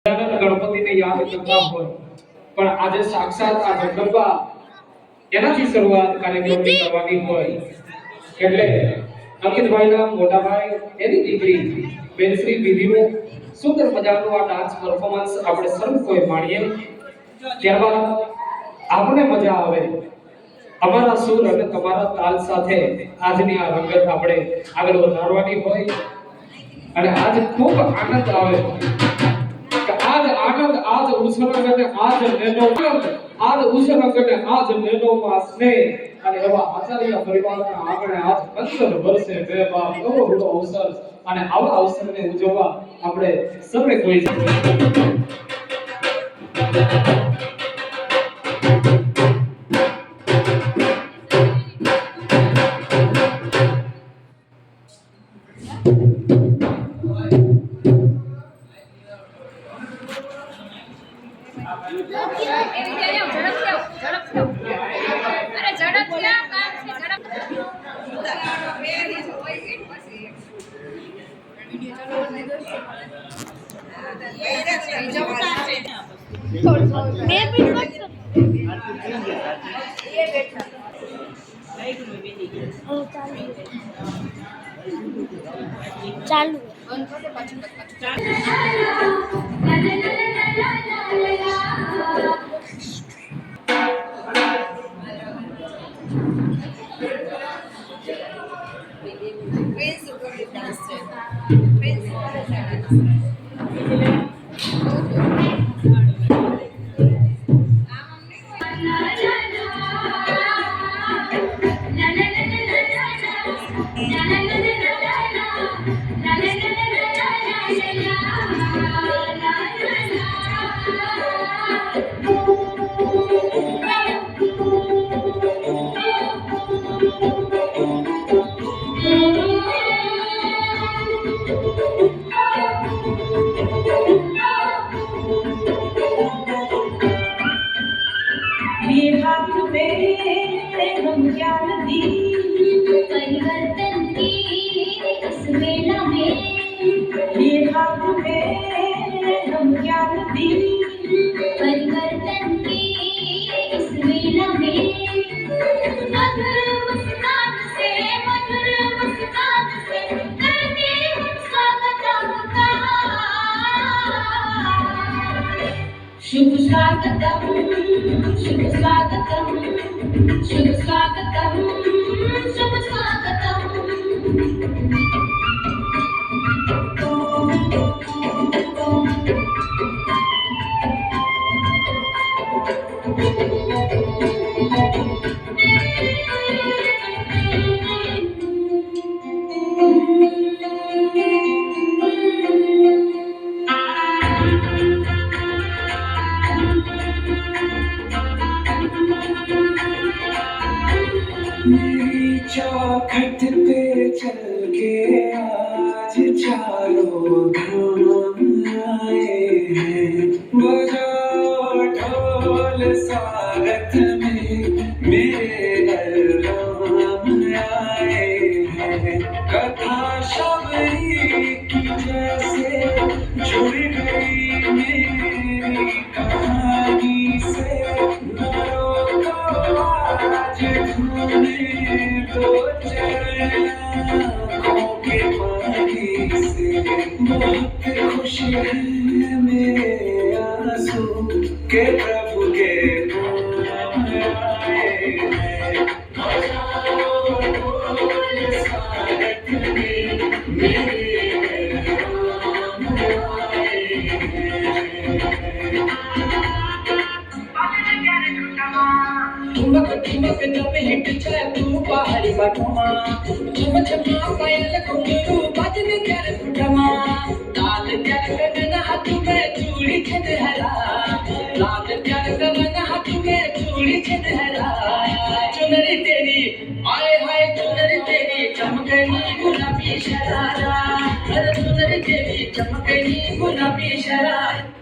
ગણપતિને યાદ કરતા હોય પણ આજે સાક્ષાત આ જગદંબા એનાથી શરૂઆત કાર્યક્રમની કરવાની હોય એટલે અંકિતભાઈના મોટા ભાઈ એની દીકરી બેનશ્રી વિધિનું સુંદર મજાનું આ ડાન્સ પરફોર્મન્સ આપણે સર્વ કોઈ માણીએ ત્યારબાદ આપણે મજા આવે અમારા સુર અને તમારા તાલ સાથે આજની આ રંગત આપણે આગળ વધારવાની હોય અને આજ ખૂબ આનંદ આવે आज आनंद आज उसरंग ने आज नेनो आज उसरंग ने आज नेनो માં સ્નેહ અને એવા આચાર્ય પરિવારના આપણે આજ 15 વર્ષે બે બાપ નવો રૂડો અવસર અને આવા અવસરને ઉજવવા આપણે સૌએ કોઈ ચાલુ परिवर्तन की इस वेला में ये हाथ में हम क्या नदी परिवर्तन की इस वेला में मधुर मुस्कान से करते हम स्वागत आपका शुभ स्वागतम शुभ स्वागतम शुभ स्वागतम शुभ स्वागतम चौखट पे चल के आज चारों धाम आए हैं बजाओ ढोल स्वागत में मेरे राम आए हैं कथा शबरी की जैसे जुड़ गई मेरी कहानी से मरो तो आज धुने तो चरणों के पानी से बहुत खुश है मेरे आंसू के प्रभु के नाम आए हैं बजाओ ढोल स्वागत में मेरे राम आए ठुमक ठुमक जब हिट जाए तू पहाड़ी बटमा झुम झुमा पायल घुंघरू बजने कर फुटमा लाल प्यार गगन हाथ में चूड़ी छनहरा लाल प्यार गगन हाथ में चूड़ी छनहरा चुनरी तेरी आए हाय चुनरी तेरी चमकनी गुलाबी शरारा अरे चुनरी तेरी चमकनी गुलाबी शरारा